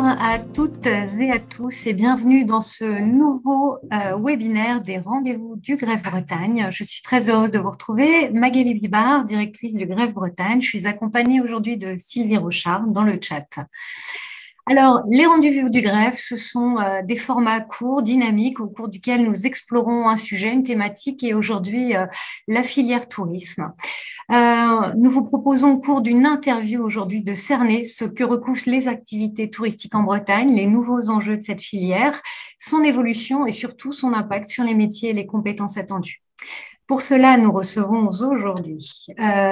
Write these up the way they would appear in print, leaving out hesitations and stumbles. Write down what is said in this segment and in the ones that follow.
à toutes et à tous et bienvenue dans ce nouveau webinaire des rendez-vous du Greffe Bretagne. Je suis très heureuse de vous retrouver. Magali Bibard, directrice du Greffe Bretagne. Je suis accompagnée aujourd'hui de Sylvie Rochard dans le chat. Alors, les rendez-vous du Greffe, ce sont des formats courts, dynamiques, au cours duquel nous explorons un sujet, une thématique et aujourd'hui la filière tourisme. Nous vous proposons au cours d'une interview aujourd'hui de cerner ce que recouvrent les activités touristiques en Bretagne, les nouveaux enjeux de cette filière, son évolution et surtout son impact sur les métiers et les compétences attendues. Pour cela, nous recevons aujourd'hui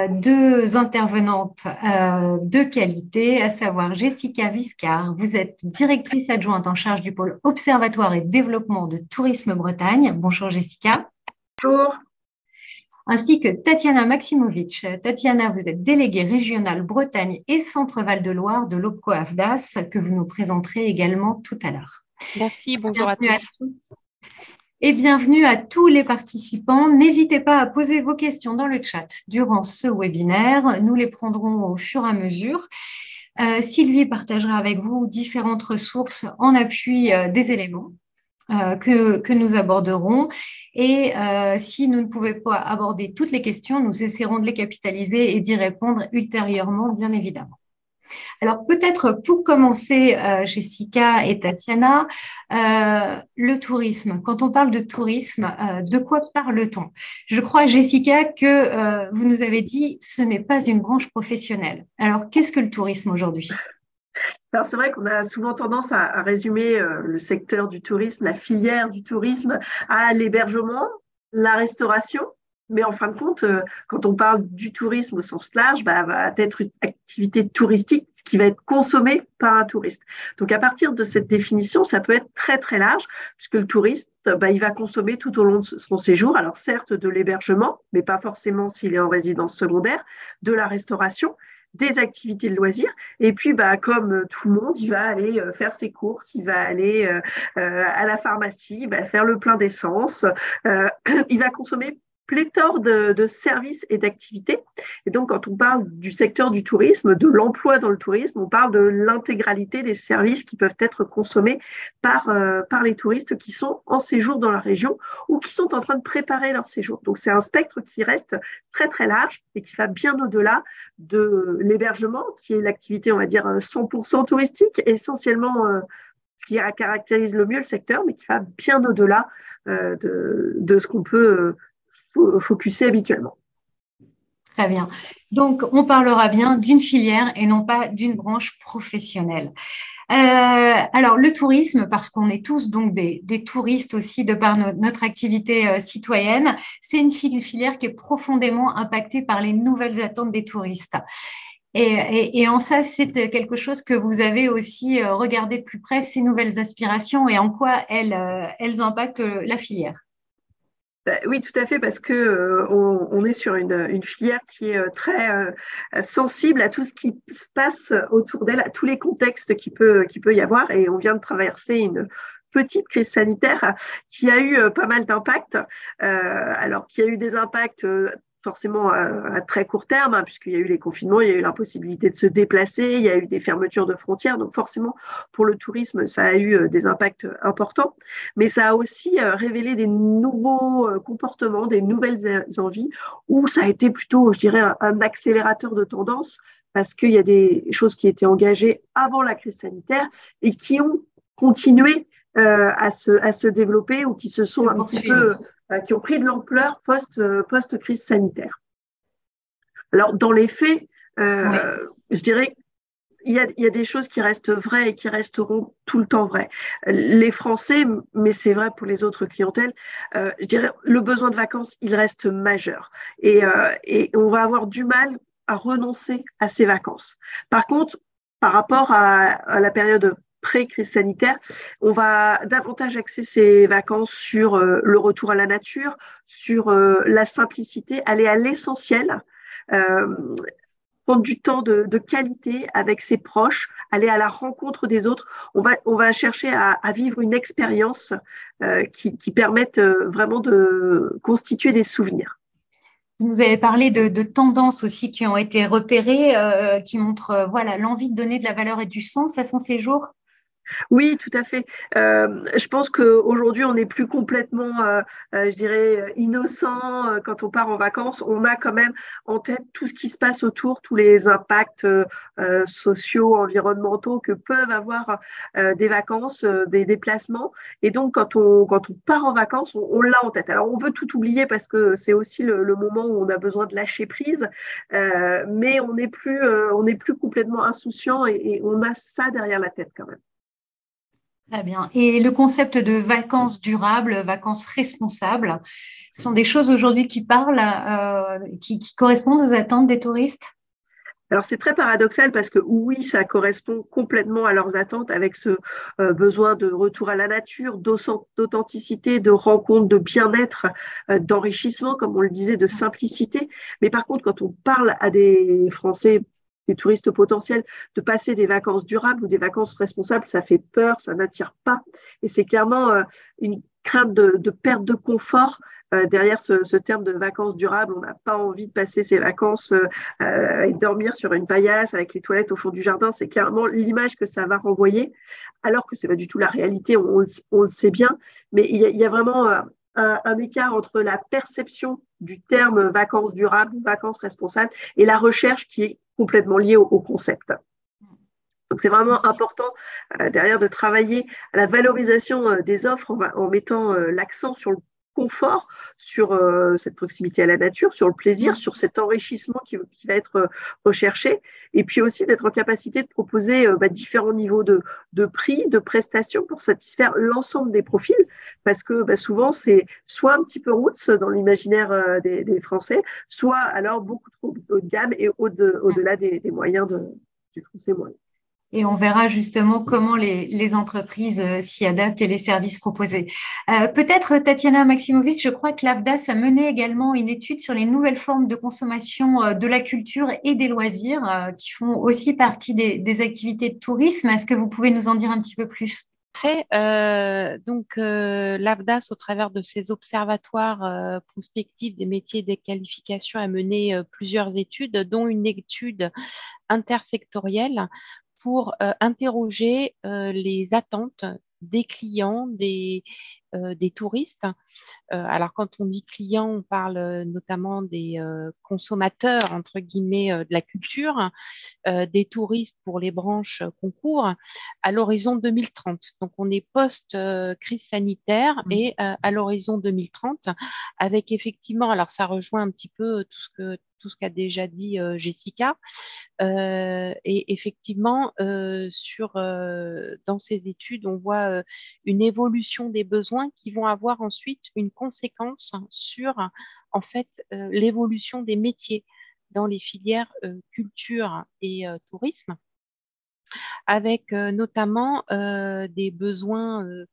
deux intervenantes de qualité, à savoir Jessica Viscard. Vous êtes directrice adjointe en charge du pôle Observatoire et Développement de Tourisme Bretagne. Bonjour Jessica. Bonjour. Ainsi que Tatiana Maximovic. Tatiana, vous êtes déléguée régionale Bretagne et Centre-Val de Loire de l'OPCO AFDAS, que vous nous présenterez également tout à l'heure. Merci, bonjour à tous. Et bienvenue à tous les participants. N'hésitez pas à poser vos questions dans le chat durant ce webinaire. Nous les prendrons au fur et à mesure. Sylvie partagera avec vous différentes ressources en appui des éléments que nous aborderons. Et si nous ne pouvons pas aborder toutes les questions, nous essaierons de les capitaliser et d'y répondre ultérieurement, bien évidemment. Alors peut-être pour commencer, Jessica et Tatiana, le tourisme. Quand on parle de tourisme, de quoi parle-t-on? Je crois, Jessica, que vous nous avez dit ce n'est pas une branche professionnelle. Alors qu'est-ce que le tourisme aujourd'hui? Alors c'est vrai qu'on a souvent tendance à résumer le secteur du tourisme, la filière du tourisme, à l'hébergement, la restauration. Mais en fin de compte, quand on parle du tourisme au sens large, va être une activité touristique, ce qui va être consommé par un touriste. Donc à partir de cette définition, ça peut être très très large, puisque le touriste, il va consommer tout au long de son séjour, alors certes de l'hébergement, mais pas forcément s'il est en résidence secondaire, de la restauration, des activités de loisirs. Et puis, comme tout le monde, il va aller faire ses courses, il va aller à la pharmacie, il va faire le plein d'essence, il va consommer pléthore de services et d'activités. Et donc, quand on parle du secteur du tourisme, de l'emploi dans le tourisme, on parle de l'intégralité des services qui peuvent être consommés par les touristes qui sont en séjour dans la région ou qui sont en train de préparer leur séjour. Donc, c'est un spectre qui reste très, très large et qui va bien au-delà de l'hébergement, qui est l'activité, on va dire, 100% touristique, essentiellement ce qui caractérise le mieux le secteur, mais qui va bien au-delà de ce qu'on peut focuser habituellement. Très bien. Donc, on parlera bien d'une filière et non pas d'une branche professionnelle. Alors, le tourisme, parce qu'on est tous donc des touristes aussi de par notre activité citoyenne, c'est une filière qui est profondément impactée par les nouvelles attentes des touristes. Et en ça, c'est quelque chose que vous avez aussi regardé de plus près, ces nouvelles aspirations et en quoi elles impactent la filière. Oui, tout à fait, parce que on est sur une filière qui est très sensible à tout ce qui se passe autour d'elle, à tous les contextes qu'il peut y avoir. Et on vient de traverser une petite crise sanitaire qui a eu pas mal d'impacts. Alors, qui a eu des impacts forcément à très court terme, hein, puisqu'il y a eu les confinements, il y a eu l'impossibilité de se déplacer, il y a eu des fermetures de frontières. Donc forcément, pour le tourisme, ça a eu des impacts importants. Mais ça a aussi révélé des nouveaux comportements, des nouvelles envies, où ça a été plutôt, je dirais, un accélérateur de tendance, parce qu'il y a des choses qui étaient engagées avant la crise sanitaire et qui ont continué à se développer ou qui se sont un petit peu qui ont pris de l'ampleur post-crise sanitaire. Alors, dans les faits, je dirais qu'il y a des choses qui restent vraies et qui resteront tout le temps vraies. Les Français, mais c'est vrai pour les autres clientèles, je dirais le besoin de vacances, il reste majeur. Et on va avoir du mal à renoncer à ces vacances. Par contre, par rapport à la période pré-crise sanitaire, on va davantage axer ces vacances sur le retour à la nature, sur la simplicité, aller à l'essentiel, prendre du temps de qualité avec ses proches, aller à la rencontre des autres. On va chercher à vivre une expérience qui permette vraiment de constituer des souvenirs. Vous nous avez parlé de tendances aussi qui ont été repérées, qui montrent voilà, l'envie de donner de la valeur et du sens à son séjour. Oui, tout à fait. Je pense qu'aujourd'hui, on n'est plus complètement, je dirais, innocent quand on part en vacances. On a quand même en tête tout ce qui se passe autour, tous les impacts sociaux, environnementaux que peuvent avoir des vacances, des déplacements. Et donc, quand on part en vacances, on l'a en tête. Alors, on veut tout oublier parce que c'est aussi le moment où on a besoin de lâcher prise, mais on n'est plus complètement insouciant et on a ça derrière la tête quand même. Très bien. Et le concept de vacances durables, vacances responsables, sont des choses aujourd'hui qui parlent, qui correspondent aux attentes des touristes? Alors c'est très paradoxal parce que oui, ça correspond complètement à leurs attentes avec ce besoin de retour à la nature, d'authenticité, de rencontre, de bien-être, d'enrichissement, comme on le disait, de simplicité. Mais par contre, quand on parle à des Français, des touristes potentiels, de passer des vacances durables ou des vacances responsables, ça fait peur, ça n'attire pas. Et c'est clairement une crainte de perte de confort derrière ce terme de vacances durables. On n'a pas envie de passer ses vacances et dormir sur une paillasse avec les toilettes au fond du jardin. C'est clairement l'image que ça va renvoyer, alors que ce n'est pas du tout la réalité, on le sait bien. Mais il y a vraiment un écart entre la perception du terme vacances durables ou vacances responsables et la recherche qui est complètement liée au concept. Donc c'est vraiment important derrière de travailler à la valorisation des offres en mettant l'accent sur le confort, sur cette proximité à la nature, sur le plaisir, sur cet enrichissement qui va être recherché, et puis aussi d'être en capacité de proposer différents niveaux de prix, de prestations pour satisfaire l'ensemble des profils, parce que souvent c'est soit un petit peu roots dans l'imaginaire des Français, soit alors beaucoup trop haut de gamme et au-delà des moyens du Français moyen. Et on verra justement comment les entreprises s'y adaptent et les services proposés. Peut-être, Tatiana Maximovic, je crois que l'AFDAS a mené également une étude sur les nouvelles formes de consommation de la culture et des loisirs qui font aussi partie des activités de tourisme. Est-ce que vous pouvez nous en dire un petit peu plus? L'AFDAS, au travers de ses observatoires prospectifs des métiers et des qualifications, a mené plusieurs études, dont une étude intersectorielle pour interroger les attentes des clients, des touristes. Alors, quand on dit clients, on parle notamment des consommateurs, entre guillemets, de la culture, des touristes pour les branches concours à l'horizon 2030. Donc, on est post-crise sanitaire et à l'horizon 2030, avec effectivement, alors ça rejoint un petit peu tout ce qu'a déjà dit Jessica, et effectivement, dans ces études, on voit une évolution des besoins qui vont avoir ensuite une conséquence sur en fait l'évolution des métiers dans les filières culture et tourisme, avec notamment des besoins, on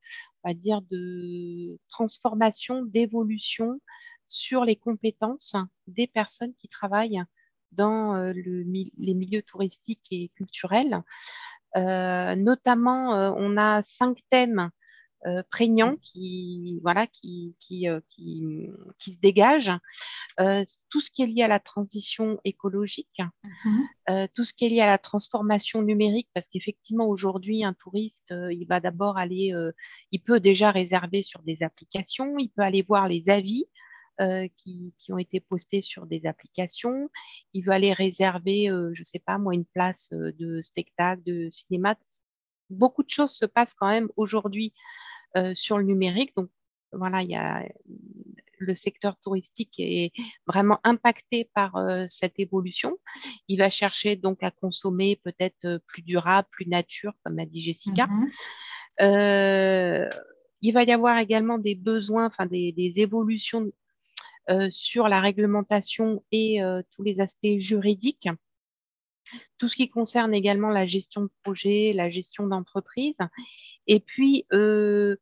va dire, de transformation, d'évolution sur les compétences des personnes qui travaillent dans les milieux touristiques et culturels. Notamment, on a 5 thèmes prégnants qui se dégagent. Tout ce qui est lié à la transition écologique, tout ce qui est lié à la transformation numérique, parce qu'effectivement, aujourd'hui, un touriste, il va d'abord aller, il peut déjà réserver sur des applications, il peut aller voir les avis qui ont été postés sur des applications, il veut aller réserver, je ne sais pas moi, une place de spectacle, de cinéma. Beaucoup de choses se passent quand même aujourd'hui sur le numérique. Donc, voilà, il y a le secteur touristique est vraiment impacté par cette évolution. Il va chercher donc à consommer peut-être plus durable, plus nature, comme a dit Jessica. Euh, il va y avoir également des besoins, enfin des évolutions sur la réglementation et tous les aspects juridiques. Tout ce qui concerne également la gestion de projet, la gestion d'entreprise. Et puis, d'une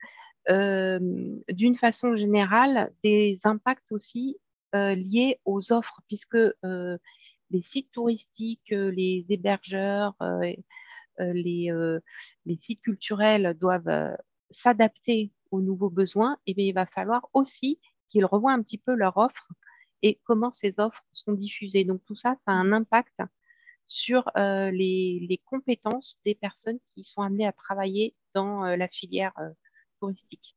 façon générale, des impacts aussi liés aux offres, puisque les sites touristiques, les hébergeurs, les sites culturels doivent s'adapter aux nouveaux besoins, et bien, il va falloir aussi qu'ils revoient un petit peu leur offre et comment ces offres sont diffusées. Donc tout ça, ça a un impact sur les compétences des personnes qui sont amenées à travailler dans la filière touristique.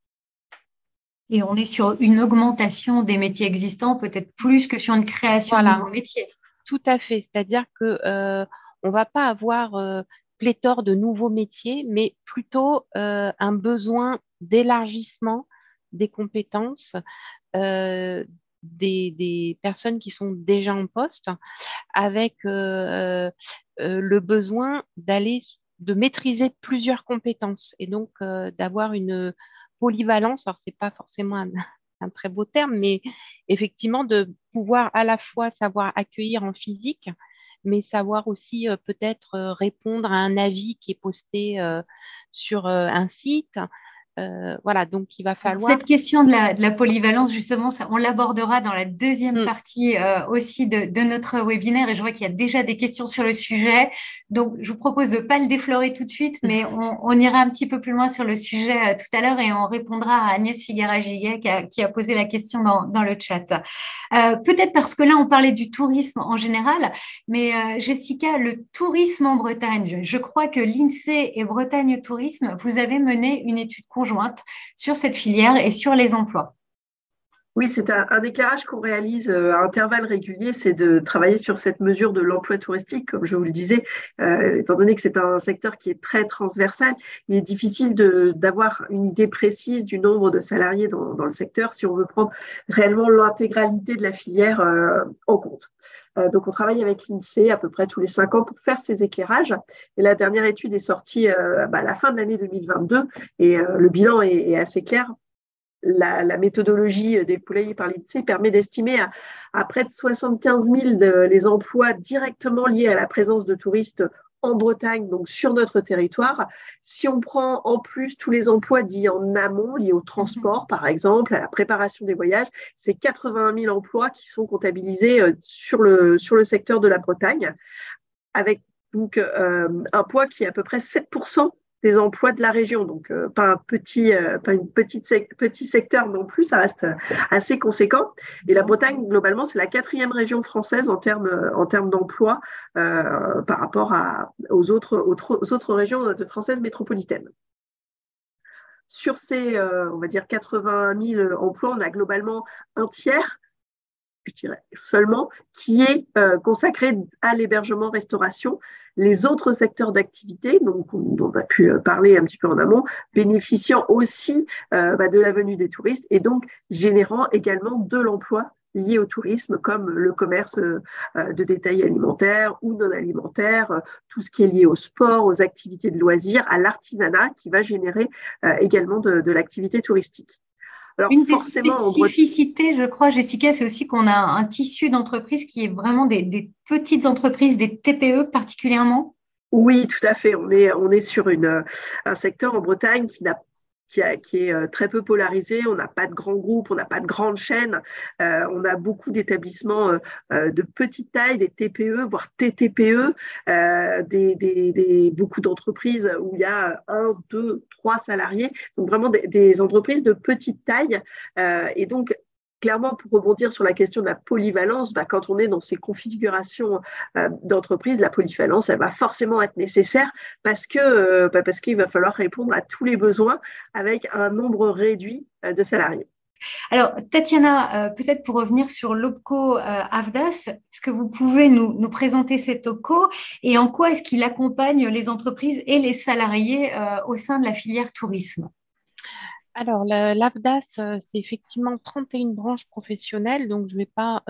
Et on est sur une augmentation des métiers existants, peut-être plus que sur une création de Voilà, nouveaux métiers. tout à fait. C'est-à-dire que on va pas avoir pléthore de nouveaux métiers, mais plutôt un besoin d'élargissement des compétences des personnes qui sont déjà en poste, avec le besoin de maîtriser plusieurs compétences et donc d'avoir une polyvalence. Alors, c'est pas forcément un très beau terme, mais effectivement de pouvoir à la fois savoir accueillir en physique, mais savoir aussi peut-être répondre à un avis qui est posté sur un site. Voilà, donc il va Alors, falloir. cette question de la polyvalence, justement, ça, on l'abordera dans la deuxième Mm. partie aussi de notre webinaire et je vois qu'il y a déjà des questions sur le sujet. Donc, je vous propose de ne pas le déflorer tout de suite, mais on ira un petit peu plus loin sur le sujet tout à l'heure et on répondra à Agnès Figuera-Giguet qui a posé la question dans le chat. Peut-être parce que là, on parlait du tourisme en général, mais Jessica, le tourisme en Bretagne, je crois que l'INSEE et Bretagne Tourisme, vous avez mené une étude conjointe sur cette filière et sur les emplois. Oui, c'est un éclairage qu'on réalise à intervalles réguliers, c'est de travailler sur cette mesure de l'emploi touristique, comme je vous le disais, étant donné que c'est un secteur qui est très transversal, il est difficile d'avoir une idée précise du nombre de salariés dans le secteur si on veut prendre réellement l'intégralité de la filière en compte. Donc, on travaille avec l'INSEE à peu près tous les 5 ans pour faire ces éclairages. Et la dernière étude est sortie à la fin de l'année 2022 et le bilan est assez clair. La méthodologie déployée par l'INSEE permet d'estimer à près de 75 000 les emplois directement liés à la présence de touristes en Bretagne, donc sur notre territoire. Si on prend en plus tous les emplois dits en amont, liés au transport, par exemple, à la préparation des voyages, c'est 81 000 emplois qui sont comptabilisés sur le secteur de la Bretagne, avec donc un poids qui est à peu près 7% des emplois de la région. Donc, pas une petit secteur non plus, ça reste assez conséquent. Et la Bretagne, globalement, c'est la 4e région française en termes d'emploi par rapport aux autres régions françaises métropolitaines. Sur ces, on va dire, 80 000 emplois, on a globalement un tiers, je dirais seulement, qui est consacré à l'hébergement-restauration. Les autres secteurs d'activité, dont on a pu parler un petit peu en amont, bénéficiant aussi de la venue des touristes et donc générant également de l'emploi lié au tourisme, comme le commerce de détail alimentaire ou non alimentaire, tout ce qui est lié au sport, aux activités de loisirs, à l'artisanat, qui va générer également de l'activité touristique. Alors, une des spécificités, je crois, Jessica, c'est aussi qu'on a un tissu d'entreprise qui est vraiment des petites entreprises, des TPE particulièrement. Oui, tout à fait. On est sur un secteur en Bretagne qui est très peu polarisé. On n'a pas de grands groupes, on n'a pas de grandes chaînes. On a beaucoup d'établissements de petite taille, des TPE, voire TTPE, beaucoup d'entreprises où il y a 1, 2, 3 salariés. Donc vraiment des entreprises de petite taille. Et donc, clairement, pour rebondir sur la question de la polyvalence, quand on est dans ces configurations d'entreprise, la polyvalence, elle va forcément être nécessaire parce qu'il va falloir répondre à tous les besoins avec un nombre réduit de salariés. Alors, Tatiana, peut-être pour revenir sur l'OPCO AFDAS, est-ce que vous pouvez nous présenter cet OPCO et en quoi est-ce qu'il accompagne les entreprises et les salariés au sein de la filière tourisme? Alors, l'AFDAS, c'est effectivement 31 branches professionnelles, donc je ne vais pas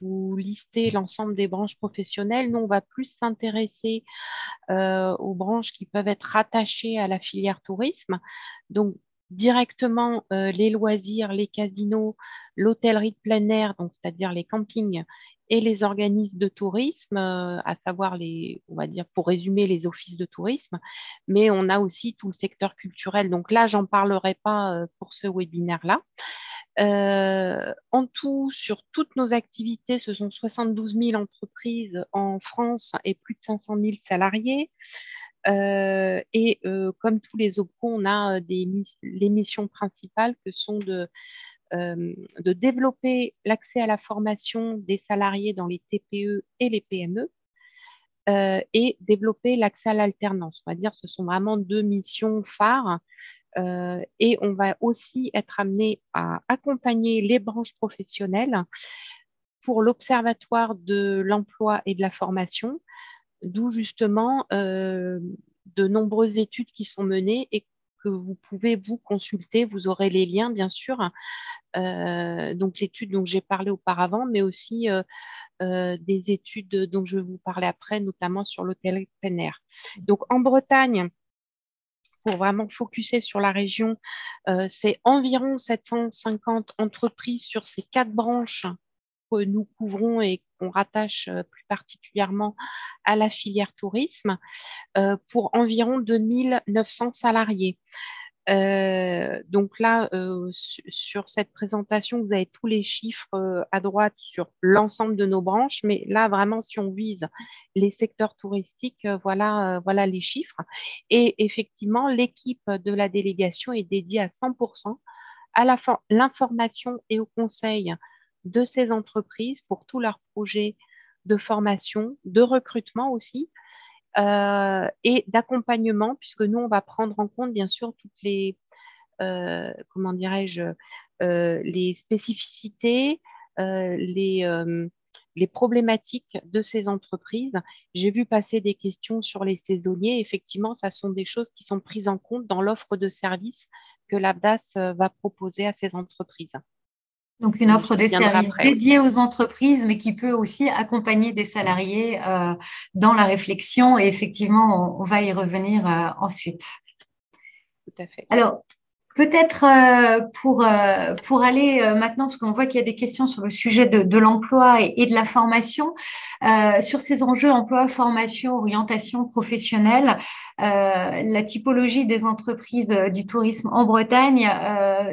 vous lister l'ensemble des branches professionnelles. Nous, on va plus s'intéresser aux branches qui peuvent être rattachées à la filière tourisme. Donc, directement, les loisirs, les casinos, l'hôtellerie de plein air, donc c'est-à-dire les campings et les organismes de tourisme, à savoir on va dire, pour résumer, les offices de tourisme, mais on a aussi tout le secteur culturel. Donc là, j'en parlerai pas pour ce webinaire-là. En tout, sur toutes nos activités, ce sont 72 000 entreprises en France et plus de 500 000 salariés. Comme tous les OPCO, on a les missions principales que sont de développer l'accès à la formation des salariés dans les TPE et les PME, et développer l'accès à l'alternance. On va dire que ce sont vraiment deux missions phares. Et on va aussi être amené à accompagner les branches professionnelles pour l'Observatoire de l'emploi et de la formation, d'où justement de nombreuses études qui sont menées et que vous pouvez vous consulter. Vous aurez les liens, bien sûr. Donc l'étude dont j'ai parlé auparavant, mais aussi des études dont je vais vous parler après, notamment sur l'hôtellerie plein air. Donc en Bretagne, pour vraiment focuser sur la région, c'est environ 750 entreprises sur ces 4 branches que nous couvrons et qu'on rattache plus particulièrement à la filière tourisme, pour environ 2900 salariés. Donc là, sur cette présentation, vous avez tous les chiffres à droite sur l'ensemble de nos branches, mais là, vraiment, si on vise les secteurs touristiques, voilà les chiffres. Et effectivement, l'équipe de la délégation est dédiée à 100% à l'information et au conseil de ces entreprises pour tous leurs projets de formation, de recrutement aussi, et d'accompagnement, puisque nous, on va prendre en compte, bien sûr, toutes les, comment dirais-je, les spécificités, les problématiques de ces entreprises. J'ai vu passer des questions sur les saisonniers. Effectivement, ça sont des choses qui sont prises en compte dans l'offre de services que l'ABDAS va proposer à ces entreprises. Donc, une offre de services dédiée aux entreprises, mais qui peut aussi accompagner des salariés dans la réflexion. Et effectivement, on va y revenir ensuite. Tout à fait. Alors, peut-être pour aller maintenant, parce qu'on voit qu'il y a des questions sur le sujet de l'emploi et de la formation, sur ces enjeux emploi, formation, orientation professionnelle, la typologie des entreprises du tourisme en Bretagne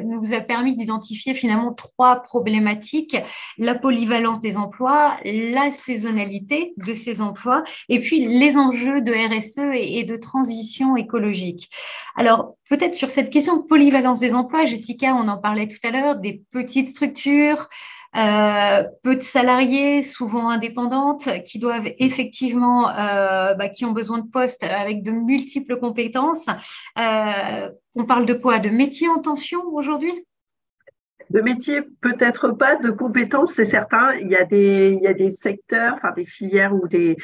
nous a permis d'identifier finalement 3 problématiques: la polyvalence des emplois, la saisonnalité de ces emplois, et puis les enjeux de RSE et de transition écologique. Alors, peut-être sur cette question de polyvalence des emplois, Jessica, on en parlait tout à l'heure, des petites structures, peu de salariés, souvent indépendantes, qui doivent effectivement, qui ont besoin de postes avec de multiples compétences. On parle de quoi? De métiers en tension aujourd'hui? De métier, peut-être pas, de compétences, c'est certain. Il y a des secteurs, enfin des filières ou des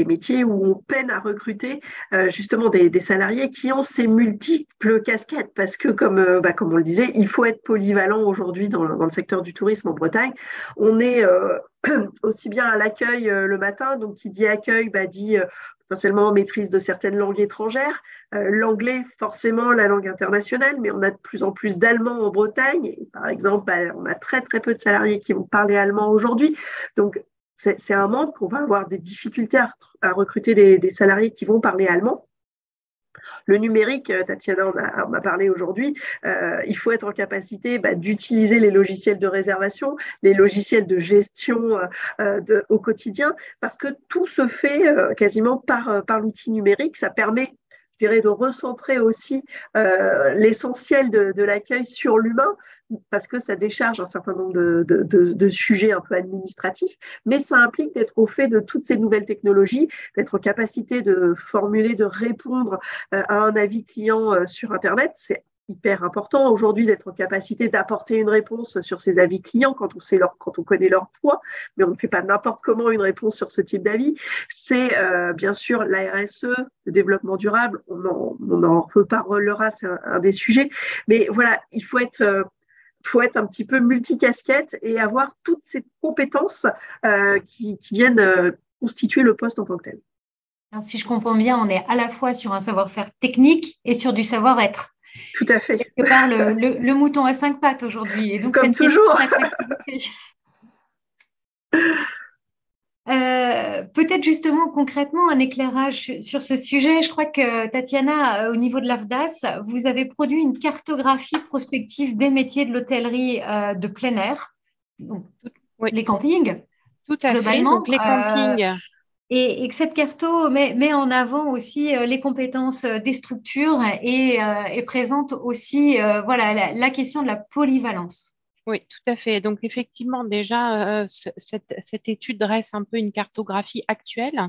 métiers où on peine à recruter justement des salariés qui ont ces multiples casquettes, parce que comme on le disait, il faut être polyvalent aujourd'hui dans le secteur du tourisme en Bretagne. On est aussi bien à l'accueil le matin, donc qui dit accueil dit potentiellement maîtrise de certaines langues étrangères, l'anglais forcément, la langue internationale, mais on a de plus en plus d'allemand en Bretagne. Et par exemple, on a très très peu de salariés qui vont parler allemand aujourd'hui, donc c'est un manque. On va avoir des difficultés à recruter des salariés qui vont parler allemand. Le numérique, Tatiana en a parlé aujourd'hui, il faut être en capacité d'utiliser les logiciels de réservation, les logiciels de gestion au quotidien, parce que tout se fait quasiment par l'outil numérique. Ça permet, je dirais, de recentrer aussi l'essentiel de l'accueil sur l'humain, parce que ça décharge un certain nombre de sujets un peu administratifs, mais ça implique d'être au fait de toutes ces nouvelles technologies, d'être en capacité de formuler, de répondre à un avis client sur Internet. C'est hyper important aujourd'hui d'être en capacité d'apporter une réponse sur ces avis clients quand on connaît leur poids, mais on ne fait pas n'importe comment une réponse sur ce type d'avis. C'est bien sûr la RSE, le développement durable, on en reparlera, c'est un des sujets, mais voilà, il faut être un petit peu multicasquette et avoir toutes ces compétences qui viennent constituer le poste en tant que tel. Alors, si je comprends bien, on est à la fois sur un savoir-faire technique et sur du savoir-être. Tout à fait. Quelque part, le mouton à 5 pattes aujourd'hui. Et donc, comme toujours. Peut-être justement concrètement un éclairage sur ce sujet. Je crois que Tatiana, au niveau de l'AFDAS, vous avez produit une cartographie prospective des métiers de l'hôtellerie de plein air, donc oui. Les campings. Tout à fait, donc les campings. Et que cette carto met en avant aussi les compétences des structures et présente aussi la question de la polyvalence. Oui, tout à fait. Donc, effectivement, déjà, cette étude dresse un peu une cartographie actuelle.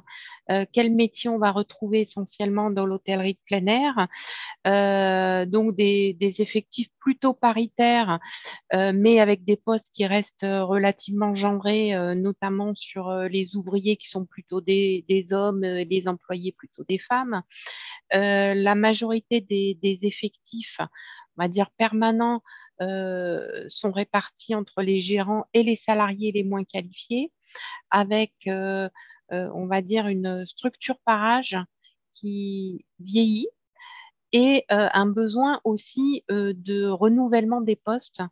Quels métiers on va retrouver essentiellement dans l'hôtellerie de plein air? Donc, des effectifs plutôt paritaires, mais avec des postes qui restent relativement genrés, notamment sur les ouvriers qui sont plutôt des hommes et les employés plutôt des femmes. La majorité des effectifs, on va dire permanents, sont répartis entre les gérants et les salariés les moins qualifiés, avec, on va dire, une structure par âge qui vieillit et un besoin aussi de renouvellement des postes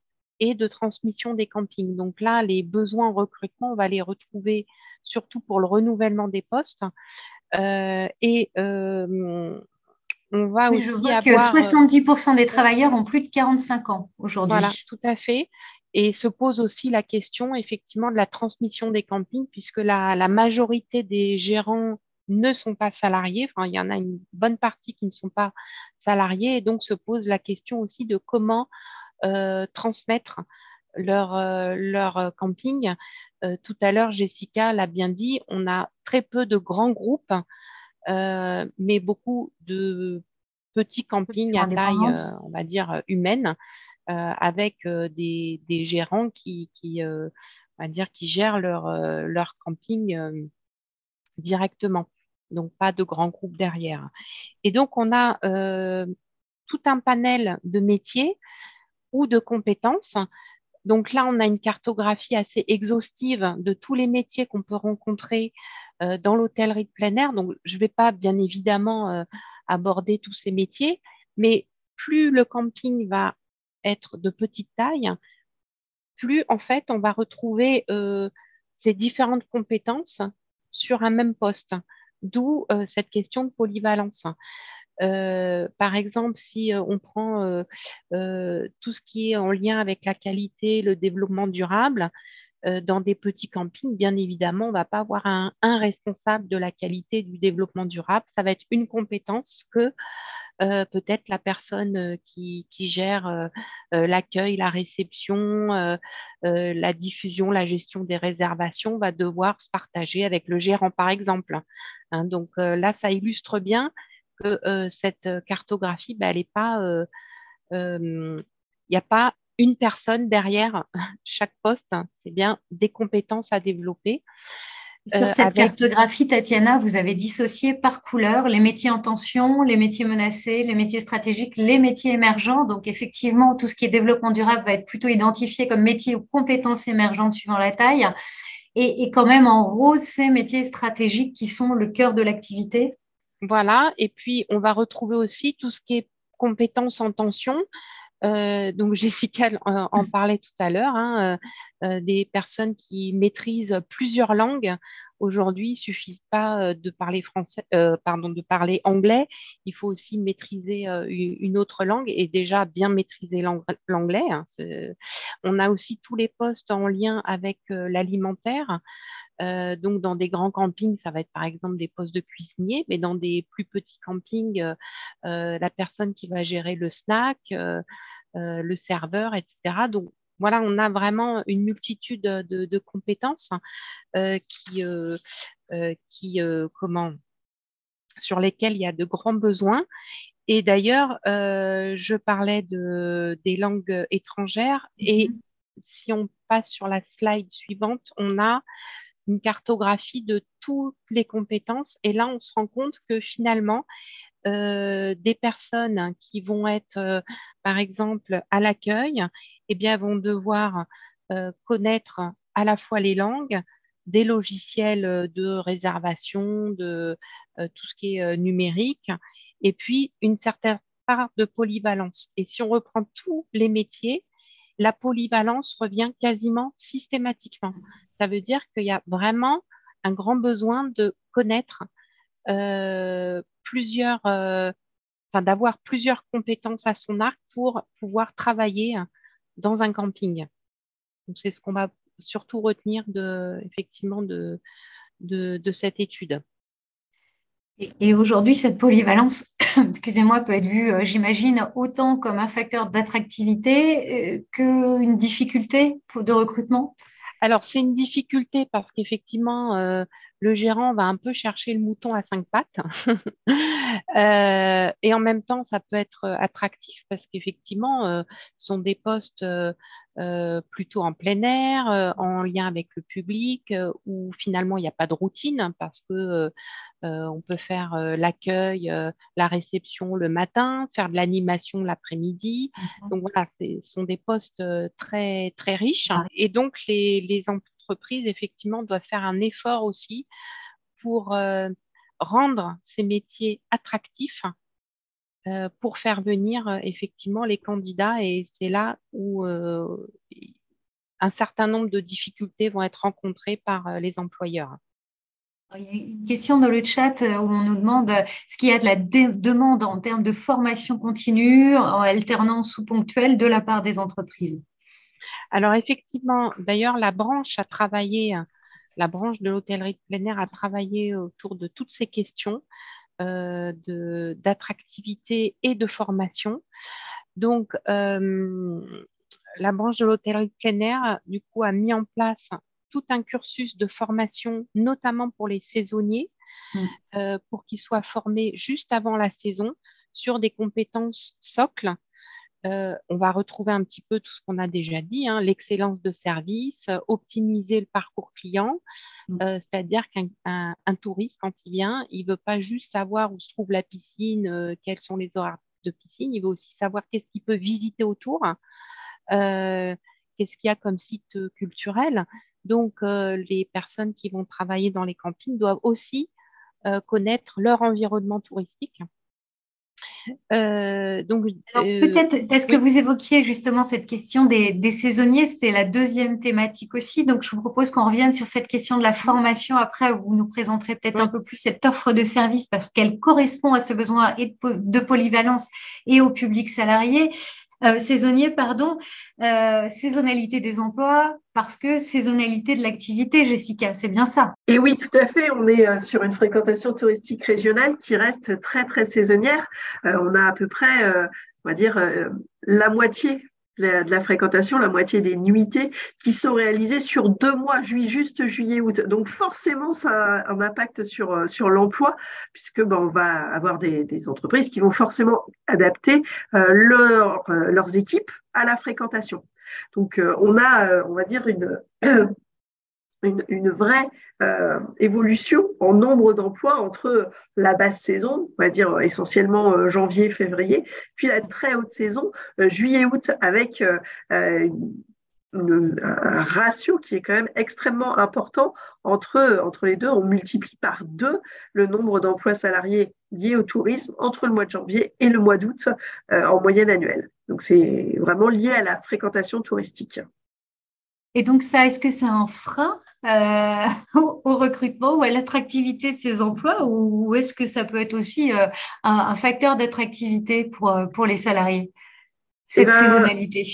et de transmission des campings. Donc là, les besoins en recrutement, on va les retrouver surtout pour le renouvellement des postes. Et on va Oui, je aussi vois que avoir, 70% des travailleurs ont plus de 45 ans voilà, aujourd'hui. tout à fait. Et se pose aussi la question effectivement de la transmission des campings, puisque la majorité des gérants ne sont pas salariés. Enfin, il y en a une bonne partie qui ne sont pas salariés. Et donc se pose la question aussi de comment transmettre leur camping. Tout à l'heure, Jessica l'a bien dit, on a très peu de grands groupes, mais beaucoup de petits campings Structure à taille, indépendante. on va dire, humaine, avec des gérants on va dire, qui gèrent leur camping directement. Donc, pas de grands groupes derrière. Et donc, on a tout un panel de métiers ou de compétences. Donc là, on a une cartographie assez exhaustive de tous les métiers qu'on peut rencontrer dans l'hôtellerie de plein air. Donc, je ne vais pas bien évidemment aborder tous ces métiers, mais plus le camping va être de petite taille, plus en fait on va retrouver ces différentes compétences sur un même poste. D'où cette question de polyvalence. Par exemple, si on prend tout ce qui est en lien avec la qualité, le développement durable, dans des petits campings, bien évidemment, on ne va pas avoir un responsable de la qualité du développement durable. Ça va être une compétence que peut-être la personne qui gère l'accueil, la réception, la diffusion, la gestion des réservations va devoir se partager avec le gérant, par exemple. Hein, donc là, ça illustre bien que cette cartographie, ben, elle est pas, il n'y a pas une personne derrière chaque poste, hein. C'est bien des compétences à développer Sur cette avec, cartographie, Tatiana, vous avez dissocié par couleur les métiers en tension, les métiers menacés, les métiers stratégiques, les métiers émergents. Donc, effectivement, tout ce qui est développement durable va être plutôt identifié comme métier ou compétences émergentes suivant la taille. Et quand même, en rose, ces métiers stratégiques qui sont le cœur de l'activité. voilà, et puis on va retrouver aussi tout ce qui est compétences en tension. Donc Jessica en parlait tout à l'heure, hein, des personnes qui maîtrisent plusieurs langues. Aujourd'hui, il ne suffit pas de parler français, pardon, de parler anglais. Il faut aussi maîtriser une autre langue et déjà bien maîtriser l'anglais, hein. On a aussi tous les postes en lien avec l'alimentaire. Donc, dans des grands campings, ça va être par exemple des postes de cuisinier, mais dans des plus petits campings, la personne qui va gérer le snack, le serveur, etc. Donc, voilà, on a vraiment une multitude de compétences comment, sur lesquelles il y a de grands besoins. Et d'ailleurs, je parlais des langues étrangères et Mhm. si on passe sur la slide suivante, on a une cartographie de toutes les compétences. Et là, on se rend compte que finalement, des personnes qui vont être, par exemple, à l'accueil, eh bien, vont devoir connaître à la fois les langues, des logiciels de réservation, de tout ce qui est numérique, et puis une certaine part de polyvalence. Et si on reprend tous les métiers, la polyvalence revient quasiment systématiquement. Ça veut dire qu'il y a vraiment un grand besoin de connaître enfin, d'avoir plusieurs compétences à son arc pour pouvoir travailler dans un camping. Donc, c'est ce qu'on va surtout retenir effectivement de cette étude. Et aujourd'hui, cette polyvalence, excusez-moi, peut être vue, j'imagine, autant comme un facteur d'attractivité qu'une difficulté de recrutement. Alors, c'est une difficulté parce qu'effectivement, le gérant va un peu chercher le mouton à cinq pattes. Et en même temps, ça peut être attractif parce qu'effectivement, ce sont des postes plutôt en plein air, en lien avec le public, où finalement, il n'y a pas de routine parce que on peut faire l'accueil, la réception le matin, faire de l'animation l'après-midi. Donc voilà, ce sont des postes très, très riches. Et donc, les entreprises, effectivement, doivent faire un effort aussi pour rendre ces métiers attractifs pour faire venir effectivement les candidats. Et c'est là où un certain nombre de difficultés vont être rencontrées par les employeurs. Il y a une question dans le chat où on nous demande ce qu'il y a de la demande en termes de formation continue, en alternance ou ponctuelle de la part des entreprises. Alors effectivement, d'ailleurs, la branche de l'hôtellerie de plein air a travaillé autour de toutes ces questions d'attractivité et de formation. Donc, la branche de l'hôtellerie de plein air, du coup, a mis en place tout un cursus de formation, notamment pour les saisonniers, pour qu'ils soient formés juste avant la saison sur des compétences socles. On va retrouver un petit peu tout ce qu'on a déjà dit, hein, l'excellence de service, optimiser le parcours client, c'est-à-dire qu'un touriste, quand il vient, il ne veut pas juste savoir où se trouve la piscine, quels sont les horaires de piscine, il veut aussi savoir qu'est-ce qu'il peut visiter autour, qu'est-ce qu'il y a comme site culturel. Donc, les personnes qui vont travailler dans les campings doivent aussi connaître leur environnement touristique. Donc, peut-être, parce que vous évoquiez justement cette question des saisonniers, c'était la deuxième thématique aussi. Donc, je vous propose qu'on revienne sur cette question de la formation après, où vous nous présenterez peut-être un peu plus cette offre de service parce qu'elle correspond à ce besoin de polyvalence et au public salarié. Saisonnier, pardon, saisonnalité des emplois, parce que saisonnalité de l'activité, Jessica, c'est bien ça. Et oui, tout à fait. On est sur une fréquentation touristique régionale qui reste très, très saisonnière. On a à peu près, on va dire, la moitié de la fréquentation, la moitié des nuitées qui sont réalisées sur 2 mois, juste juillet, août. Donc forcément, ça a un impact sur l'emploi, puisque on va avoir des entreprises qui vont forcément adapter leurs équipes à la fréquentation. Donc on a, on va dire, une vraie évolution en nombre d'emplois entre la basse saison, on va dire essentiellement janvier, février, puis la très haute saison, juillet-août, avec un ratio qui est quand même extrêmement important entre les deux. On multiplie par 2 le nombre d'emplois salariés liés au tourisme entre le mois de janvier et le mois d'août en moyenne annuelle. Donc, c'est vraiment lié à la fréquentation touristique. Et donc ça, est-ce que c'est un frein au recrutement ou à l'attractivité de ces emplois ou est-ce que ça peut être aussi un facteur d'attractivité pour les salariés, cette saisonnalité?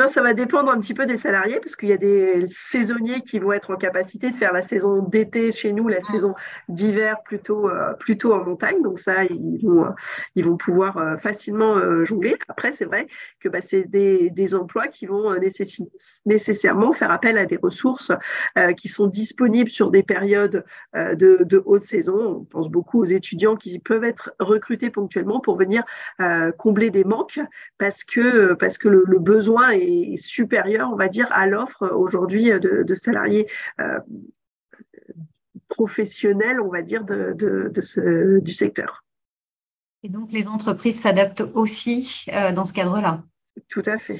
Ça va dépendre un petit peu des salariés, parce qu'il y a des saisonniers qui vont être en capacité de faire la saison d'été chez nous, la saison d'hiver plutôt en montagne. Donc ça, ils vont pouvoir facilement jongler. Après, c'est vrai que c'est des emplois qui vont nécessairement faire appel à des ressources qui sont disponibles sur des périodes de haute saison. On pense beaucoup aux étudiants qui peuvent être recrutés ponctuellement pour venir combler des manques parce que le besoin est supérieur, on va dire, à l'offre aujourd'hui de salariés professionnels, on va dire, du secteur. Et donc, les entreprises s'adaptent aussi dans ce cadre-là. Tout à fait.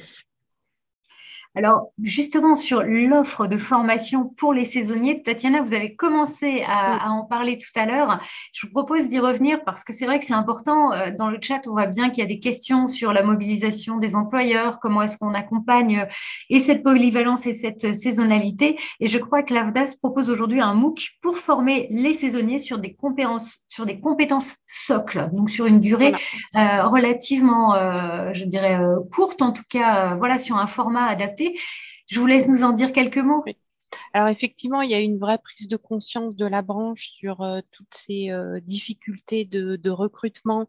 Alors, justement, sur l'offre de formation pour les saisonniers, Tatiana, vous avez commencé à en parler tout à l'heure. Je vous propose d'y revenir parce que c'est vrai que c'est important. Dans le chat, on voit bien qu'il y a des questions sur la mobilisation des employeurs, comment est-ce qu'on accompagne et cette polyvalence et cette saisonnalité. Et je crois que l'AFDAS propose aujourd'hui un MOOC pour former les saisonniers sur des compétences socles, donc sur une durée relativement, je dirais, courte, en tout cas, voilà, sur un format adapté. Je vous laisse nous en dire quelques mots. Alors effectivement, il y a une vraie prise de conscience de la branche sur toutes ces difficultés de recrutement,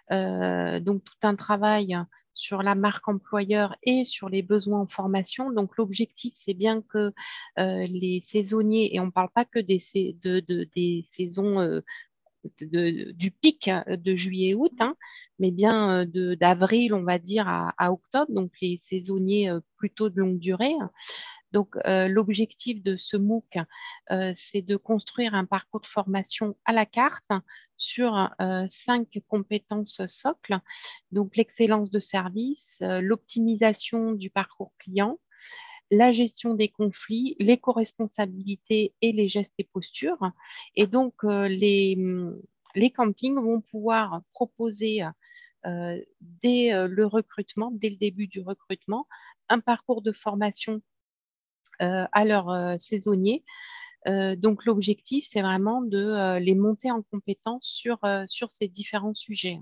donc tout un travail sur la marque employeur et sur les besoins en formation. Donc l'objectif, c'est bien que les saisonniers, et on ne parle pas que des saisons du pic de juillet-août, hein, mais bien d'avril, on va dire, à octobre, donc les saisonniers plutôt de longue durée. Donc, l'objectif de ce MOOC, c'est de construire un parcours de formation à la carte sur 5 compétences socles. Donc, l'excellence de service, l'optimisation du parcours client, la gestion des conflits, l'éco-responsabilité et les gestes et postures. Et donc, les campings vont pouvoir proposer dès le recrutement, dès le début du recrutement, un parcours de formation à leurs saisonniers. Donc, l'objectif, c'est vraiment de les monter en compétence sur ces différents sujets.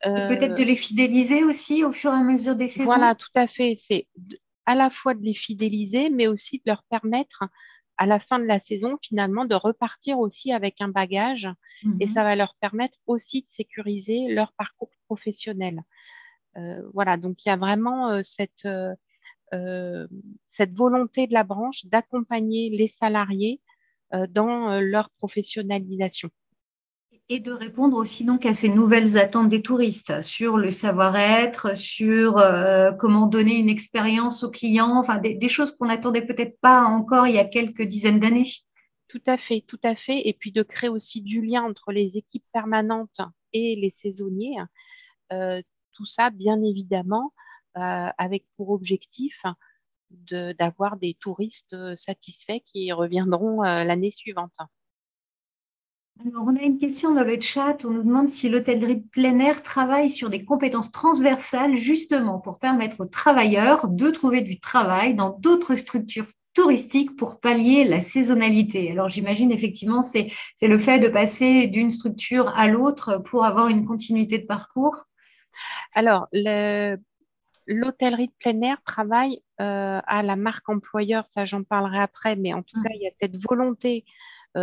Et peut-être de les fidéliser aussi au fur et à mesure des saisons? Voilà, tout à fait. C'est à la fois de les fidéliser, mais aussi de leur permettre, à la fin de la saison, finalement, de repartir aussi avec un bagage. Et ça Mhm. va leur permettre aussi de sécuriser leur parcours professionnel. Voilà, donc il y a vraiment cette volonté de la branche d'accompagner les salariés dans leur professionnalisation. Et de répondre aussi donc à ces nouvelles attentes des touristes sur le savoir-être, sur comment donner une expérience aux clients, enfin des choses qu'on n'attendait peut-être pas encore il y a quelques dizaines d'années. Tout à fait, tout à fait. Et puis de créer aussi du lien entre les équipes permanentes et les saisonniers. Euh, Tout ça, bien évidemment, avec pour objectif d'avoir des touristes satisfaits qui reviendront l'année suivante. Alors, on a une question dans le chat. On nous demande si l'hôtellerie de plein air travaille sur des compétences transversales justement pour permettre aux travailleurs de trouver du travail dans d'autres structures touristiques pour pallier la saisonnalité. Alors, j'imagine effectivement, c'est le fait de passer d'une structure à l'autre pour avoir une continuité de parcours. Alors, l'hôtellerie de plein air travaille à la marque employeur, ça j'en parlerai après, mais en tout cas, il y a cette volonté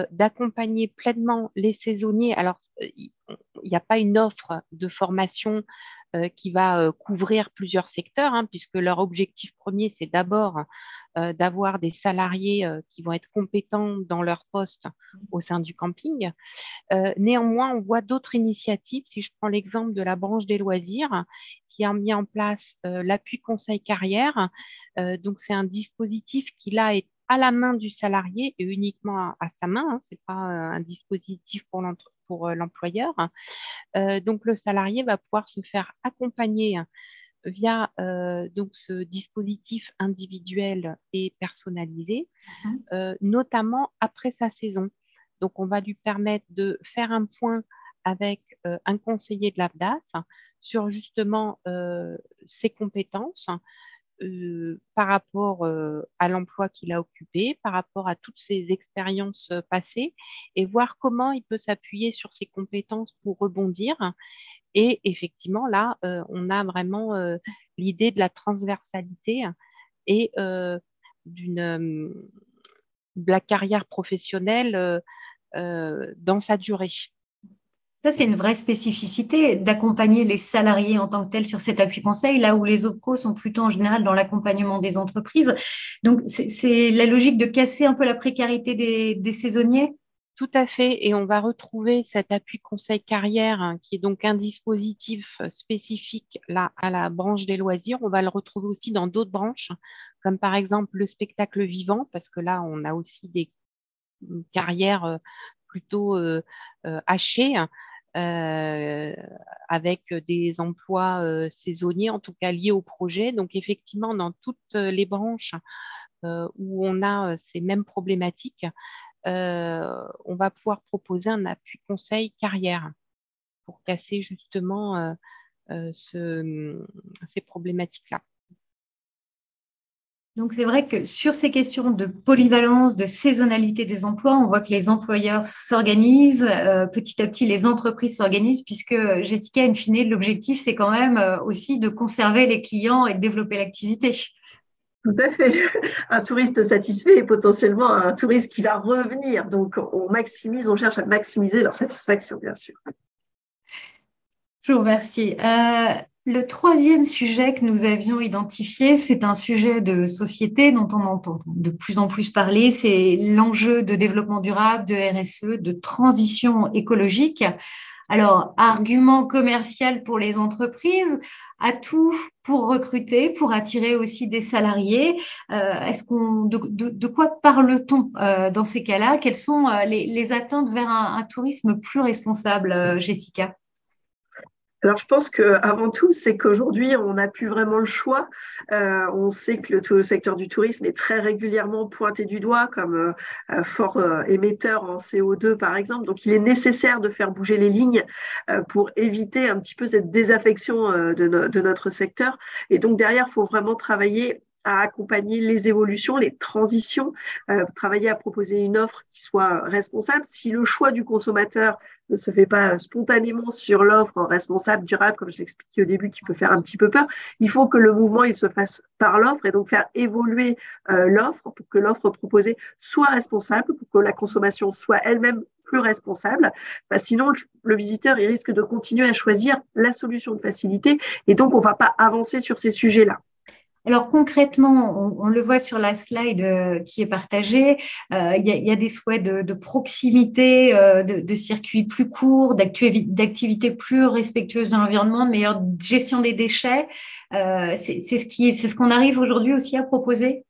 d'accompagner pleinement les saisonniers. Alors, il n'y a pas une offre de formation qui va couvrir plusieurs secteurs, hein, puisque leur objectif premier, c'est d'abord d'avoir des salariés qui vont être compétents dans leur poste au sein du camping. Néanmoins, on voit d'autres initiatives. Si je prends l'exemple de la branche des loisirs, qui a mis en place l'appui conseil carrière. Donc, c'est un dispositif qui, là, est à la main du salarié et uniquement à sa main. Hein. Ce n'est pas un dispositif pour l'employeur. Donc, le salarié va pouvoir se faire accompagner via donc ce dispositif individuel et personnalisé, notamment après sa saison. Donc, on va lui permettre de faire un point avec un conseiller de l'AFDAS sur justement ses compétences par rapport à l'emploi qu'il a occupé, par rapport à toutes ses expériences passées et voir comment il peut s'appuyer sur ses compétences pour rebondir. Et effectivement, là, on a vraiment l'idée de la transversalité et de la carrière professionnelle dans sa durée. Ça, c'est une vraie spécificité d'accompagner les salariés en tant que tels sur cet appui conseil, là où les OPCO sont plutôt en général dans l'accompagnement des entreprises. Donc, c'est la logique de casser un peu la précarité des saisonniers. Tout à fait. Et on va retrouver cet appui conseil carrière, hein, qui est donc un dispositif spécifique là, à la branche des loisirs. On va le retrouver aussi dans d'autres branches, comme par exemple le spectacle vivant, parce que là, on a aussi des carrières plutôt hachées, euh, avec des emplois saisonniers, en tout cas liés au projet. Donc effectivement, dans toutes les branches où on a ces mêmes problématiques, on va pouvoir proposer un appui conseil carrière pour casser justement ces problématiques-là. Donc, c'est vrai que sur ces questions de polyvalence, de saisonnalité des emplois, on voit que les employeurs s'organisent, petit à petit, les entreprises s'organisent, puisque Jessica, in fine, l'objectif, c'est quand même aussi de conserver les clients et de développer l'activité. Tout à fait. Un touriste satisfait est potentiellement un touriste qui va revenir. Donc, on cherche à maximiser leur satisfaction, bien sûr. Je vous remercie. Le troisième sujet que nous avions identifié, c'est un sujet de société dont on entend de plus en plus parler, c'est l'enjeu de développement durable, de RSE, de transition écologique. Alors, argument commercial pour les entreprises, atout pour recruter, pour attirer aussi des salariés. De quoi parle-t-on dans ces cas-là? Quelles sont les attentes vers un tourisme plus responsable, Jessica? Alors, je pense qu'avant tout, c'est qu'aujourd'hui, on n'a plus vraiment le choix. On sait que le secteur du tourisme est très régulièrement pointé du doigt comme fort émetteur en CO2, par exemple. Donc, il est nécessaire de faire bouger les lignes pour éviter un petit peu cette désaffection de notre secteur. Et donc, derrière, il faut vraiment travailler à accompagner les évolutions, les transitions, travailler à proposer une offre qui soit responsable. Si le choix du consommateur ne se fait pas spontanément sur l'offre responsable, durable, comme je l'expliquais au début, qui peut faire un petit peu peur, il faut que le mouvement il se fasse par l'offre et donc faire évoluer l'offre pour que l'offre proposée soit responsable, pour que la consommation soit elle-même plus responsable. Sinon, le visiteur il risque de continuer à choisir la solution de facilité et donc on ne va pas avancer sur ces sujets-là. Alors concrètement, on le voit sur la slide qui est partagée, il y a des souhaits de proximité, de circuits plus courts, d'activités plus respectueuses de l'environnement, meilleure gestion des déchets. C'est ce qu'on arrive aujourd'hui aussi à proposer.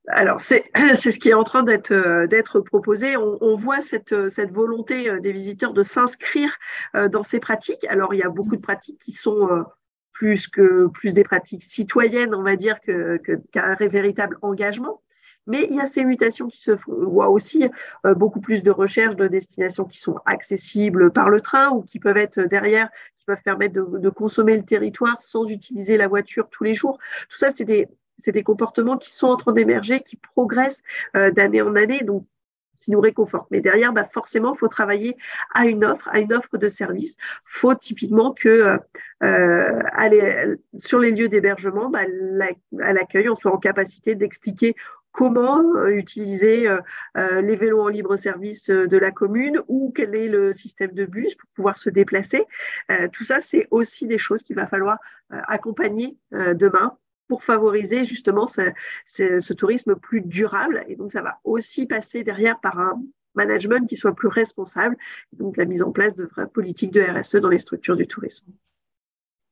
Alors, c'est ce qui est en train d'être proposé. On voit cette volonté des visiteurs de s'inscrire dans ces pratiques. Alors, il y a beaucoup de pratiques qui sont plus des pratiques citoyennes, on va dire, qu'un véritable engagement. Mais il y a ces mutations qui se font. On voit aussi beaucoup plus de recherches de destinations qui sont accessibles par le train ou qui peuvent être derrière, qui peuvent permettre de consommer le territoire sans utiliser la voiture tous les jours. Tout ça, c'est des comportements qui sont en train d'émerger, qui progressent d'année en année. Donc, qui nous réconforte. Mais derrière, forcément, il faut travailler à une offre de service. Il faut typiquement que sur les lieux d'hébergement, à l'accueil, on soit en capacité d'expliquer comment utiliser les vélos en libre service de la commune ou quel est le système de bus pour pouvoir se déplacer. Tout ça, c'est aussi des choses qu'il va falloir accompagner demain pour favoriser justement ce tourisme plus durable. Et donc, ça va aussi passer derrière par un management qui soit plus responsable, donc la mise en place de vraies politiques de RSE dans les structures du tourisme.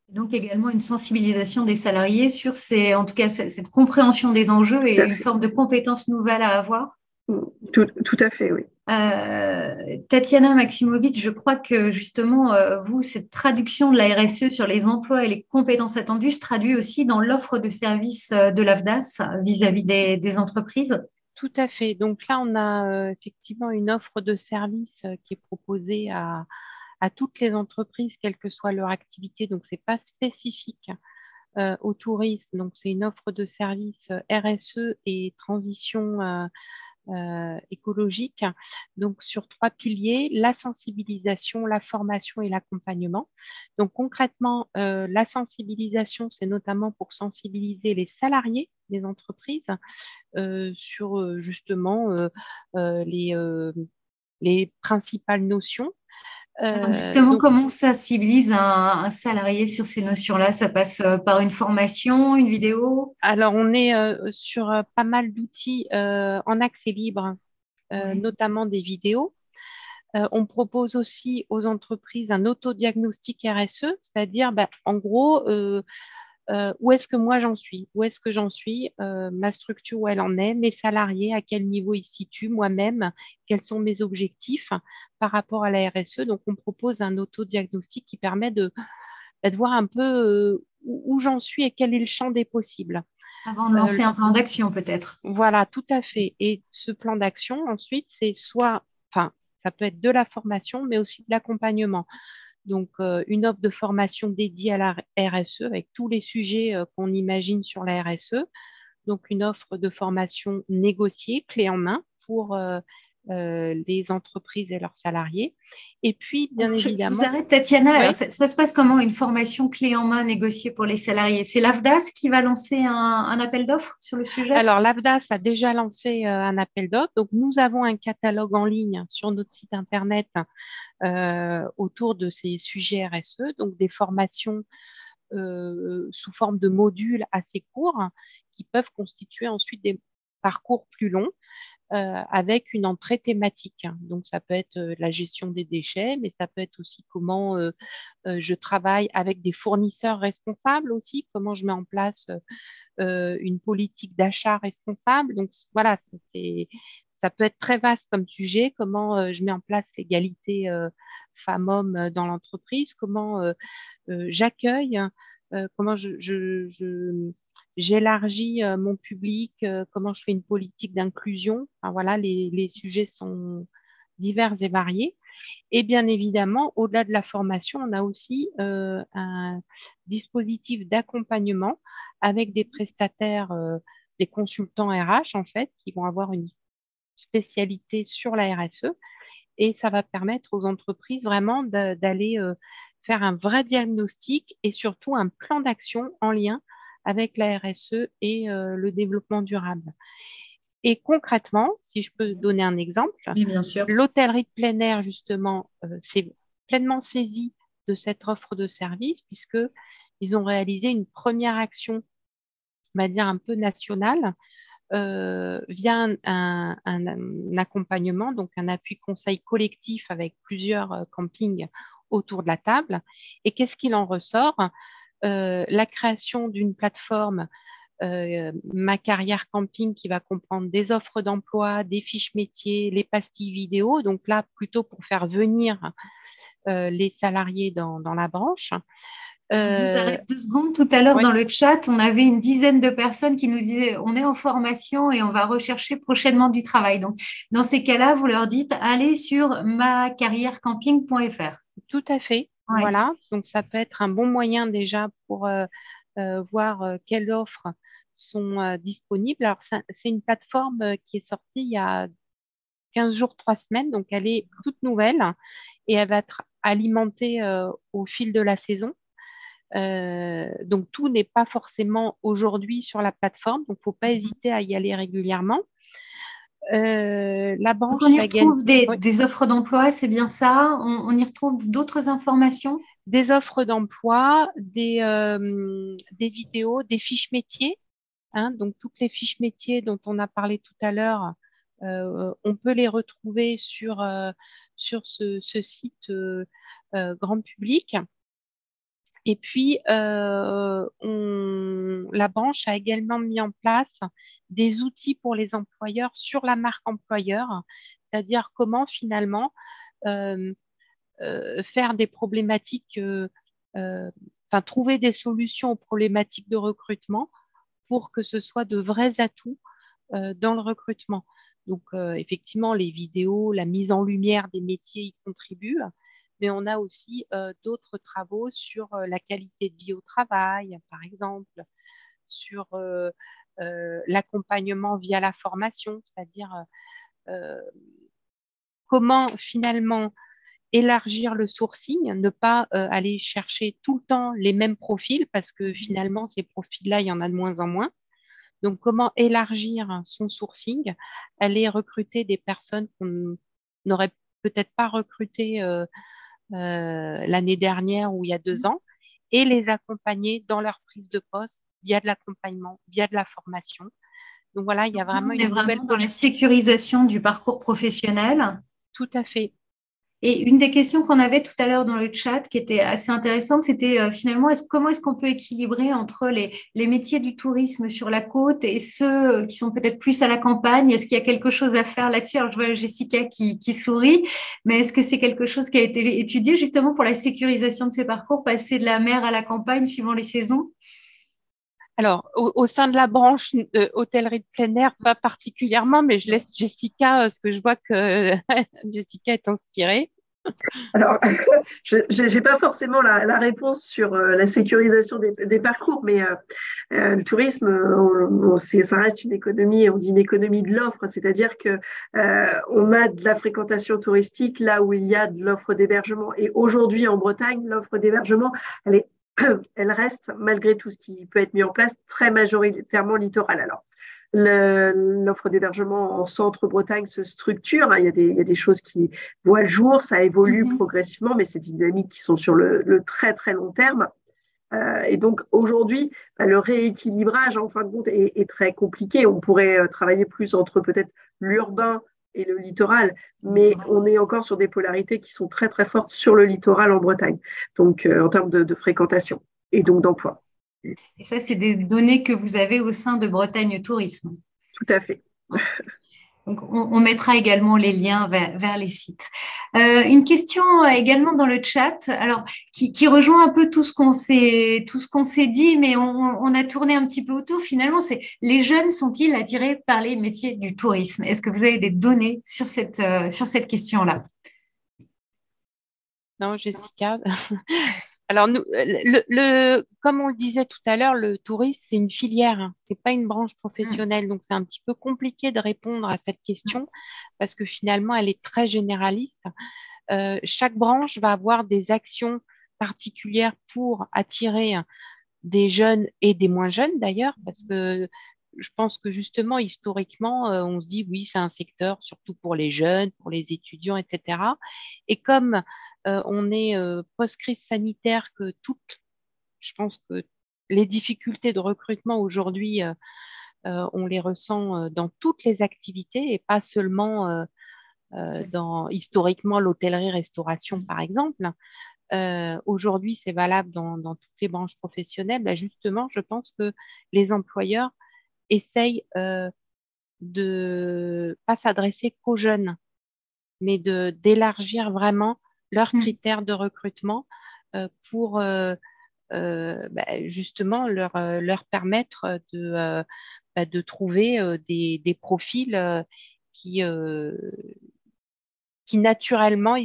Donc également une sensibilisation des salariés sur en tout cas, cette compréhension des enjeux et une forme de compétence nouvelle à avoir. Tout à fait, oui. Tatiana Maximovic, je crois que justement, vous, cette traduction de la RSE sur les emplois et les compétences attendues se traduit aussi dans l'offre de services de l'AFDAS vis-à-vis des entreprises. Tout à fait. Donc là, on a effectivement une offre de services qui est proposée à toutes les entreprises, quelle que soit leur activité. Donc, ce n'est pas spécifique au tourisme. Donc, c'est une offre de services RSE et transition écologique. Donc, sur 3 piliers, la sensibilisation, la formation et l'accompagnement. Donc, concrètement, la sensibilisation, c'est notamment pour sensibiliser les salariés des entreprises sur justement les principales notions. Alors justement, comment ça civilise un salarié sur ces notions-là? Ça passe par une formation, une vidéo? Alors, on est sur pas mal d'outils en accès libre, Oui. notamment des vidéos. On propose aussi aux entreprises un autodiagnostic RSE, c'est-à-dire, en gros, où est-ce que moi j'en suis? Où est-ce que j'en suis? Ma structure, où elle en est? Mes salariés, à quel niveau ils se situent? Moi-même, quels sont mes objectifs par rapport à la RSE? Donc, on propose un autodiagnostic qui permet de voir un peu où j'en suis et quel est le champ des possibles. Avant de lancer un plan d'action, peut-être. Voilà, tout à fait. Et ce plan d'action, ensuite, c'est enfin, ça peut être de la formation, mais aussi de l'accompagnement. Donc, une offre de formation dédiée à la RSE avec tous les sujets qu'on imagine sur la RSE. Donc, une offre de formation négociée, clé en main, pour les entreprises et leurs salariés. Et puis, bien Je vous évidemment, arrête, Tatiana. oui. Alors, ça se passe comment une formation clé en main négociée pour les salariés? C'est l'AFDAS qui va lancer un appel d'offres sur le sujet? Alors, l'AFDAS a déjà lancé un appel d'offres. Donc, nous avons un catalogue en ligne sur notre site Internet autour de ces sujets RSE, donc des formations sous forme de modules assez courts qui peuvent constituer ensuite des parcours plus longs avec une entrée thématique. Donc, ça peut être la gestion des déchets, mais ça peut être aussi comment je travaille avec des fournisseurs responsables aussi, comment je mets en place une politique d'achat responsable. Donc, voilà, ça peut être très vaste comme sujet, comment je mets en place l'égalité femmes-hommes dans l'entreprise, comment j'accueille, comment j'élargis mon public, comment je fais une politique d'inclusion. Enfin, voilà, les sujets sont divers et variés. Et bien évidemment, au-delà de la formation, on a aussi un dispositif d'accompagnement avec des prestataires, des consultants RH en fait, qui vont avoir une spécialité sur la RSE. Et ça va permettre aux entreprises vraiment d'aller faire un vrai diagnostic et surtout un plan d'action en lien avec la RSE et le développement durable. Et concrètement, si je peux donner un exemple, Oui, bien sûr. l'hôtellerie de plein air, justement, s'est pleinement saisie de cette offre de service puisqu'ils ont réalisé une première action, on va dire un peu nationale, via un accompagnement, donc un appui conseil collectif avec plusieurs campings autour de la table. Et qu'est-ce qu'il en ressort? La création d'une plateforme Ma Carrière Camping qui va comprendre des offres d'emploi, des fiches métiers, les pastilles vidéo. Donc là, plutôt pour faire venir les salariés dans la branche. Je vous arrête 2 secondes. Tout à l'heure, Oui, dans le chat, on avait une dizaine de personnes qui nous disaient on est en formation et on va rechercher prochainement du travail. Donc, dans ces cas-là, vous leur dites allez sur macarrièrecamping.fr. tout à fait. Ouais. Voilà. Donc ça peut être un bon moyen déjà pour voir quelles offres sont disponibles. Alors, c'est une plateforme qui est sortie il y a 15 jours, 3 semaines, donc elle est toute nouvelle et elle va être alimentée au fil de la saison. Donc tout n'est pas forcément aujourd'hui sur la plateforme, donc faut pas hésiter à y aller régulièrement. La Donc, on branche y va gagner retrouve des offres d'emploi, c'est bien ça. On y retrouve d'autres informations. des offres d'emploi, des vidéos, des fiches métiers. Hein, donc toutes les fiches métiers dont on a parlé tout à l'heure, on peut les retrouver sur ce site grand public. Et puis, la branche a également mis en place des outils pour les employeurs sur la marque employeur, c'est-à-dire comment finalement euh, faire des problématiques, enfin trouver des solutions aux problématiques de recrutement pour que ce soit de vrais atouts dans le recrutement. Donc, effectivement, les vidéos, la mise en lumière des métiers y contribuent, mais on a aussi d'autres travaux sur la qualité de vie au travail, par exemple, sur l'accompagnement via la formation, c'est-à-dire euh, comment finalement élargir le sourcing, ne pas aller chercher tout le temps les mêmes profils, parce que finalement, ces profils-là, il y en a de moins en moins. Donc, comment élargir son sourcing, aller recruter des personnes qu'on n'aurait peut-être pas recrutées l'année dernière ou il y a 2 ans, et les accompagner dans leur prise de poste via de l'accompagnement, via de la formation. Donc voilà, il y a Donc là, vraiment on est une nouvelle vraiment dans la politique. sécurisation du parcours professionnel. Tout à fait. Et une des questions qu'on avait tout à l'heure dans le chat, qui était assez intéressante, c'était finalement comment est-ce qu'on peut équilibrer entre les métiers du tourisme sur la côte et ceux qui sont peut-être plus à la campagne? Est-ce qu'il y a quelque chose à faire là-dessus? Alors, je vois Jessica qui sourit, mais est-ce que c'est quelque chose qui a été étudié justement pour la sécurisation de ces parcours, passer de la mer à la campagne suivant les saisons? Alors, au sein de la branche hôtellerie de plein air, pas particulièrement, mais je laisse Jessica, parce que je vois que Jessica est inspirée. Alors, je n'ai pas forcément la réponse sur la sécurisation des parcours, mais le tourisme, ça reste une économie, on dit une économie de l'offre, c'est-à-dire que on a de la fréquentation touristique là où il y a de l'offre d'hébergement. Et aujourd'hui, en Bretagne, l'offre d'hébergement, elle reste, malgré tout ce qui peut être mis en place, très majoritairement littorale. Alors, l'offre d'hébergement en centre-Bretagne se structure. Hein. Il y a des choses qui voient le jour, ça évolue progressivement, mais c'est des dynamiques qui sont sur le très très long terme. Et donc aujourd'hui, le rééquilibrage en fin de compte est très compliqué. On pourrait travailler plus entre peut-être l'urbain et le littoral, mais on est encore sur des polarités qui sont très très fortes sur le littoral en Bretagne, donc en termes de fréquentation et donc d'emploi. Et ça, c'est des données que vous avez au sein de Bretagne Tourisme. Tout à fait. Donc, on mettra également les liens vers les sites. Une question également dans le chat, alors qui rejoint un peu tout ce qu'on s'est dit, mais on a tourné un petit peu autour. Finalement, c'est les jeunes sont-ils attirés par les métiers du tourisme? Est-ce que vous avez des données sur cette question-là? Non, Jessica. Alors, nous, comme on le disait tout à l'heure, le tourisme, c'est une filière, hein. C'est pas une branche professionnelle. Donc, c'est un petit peu compliqué de répondre à cette question parce que finalement, elle est très généraliste. Chaque branche va avoir des actions particulières pour attirer des jeunes et des moins jeunes d'ailleurs, parce que je pense que justement, historiquement, on se dit oui, c'est un secteur surtout pour les jeunes, pour les étudiants, etc. Et comme on est post-crise sanitaire, je pense que les difficultés de recrutement aujourd'hui, on les ressent dans toutes les activités et pas seulement dans historiquement l'hôtellerie-restauration, par exemple. Aujourd'hui, c'est valable dans toutes les branches professionnelles. Bah, justement, je pense que les employeurs essayent de pas s'adresser qu'aux jeunes, mais d'élargir vraiment leurs critères de recrutement pour bah, justement leur permettre de trouver des profils qui, euh, qui naturellement,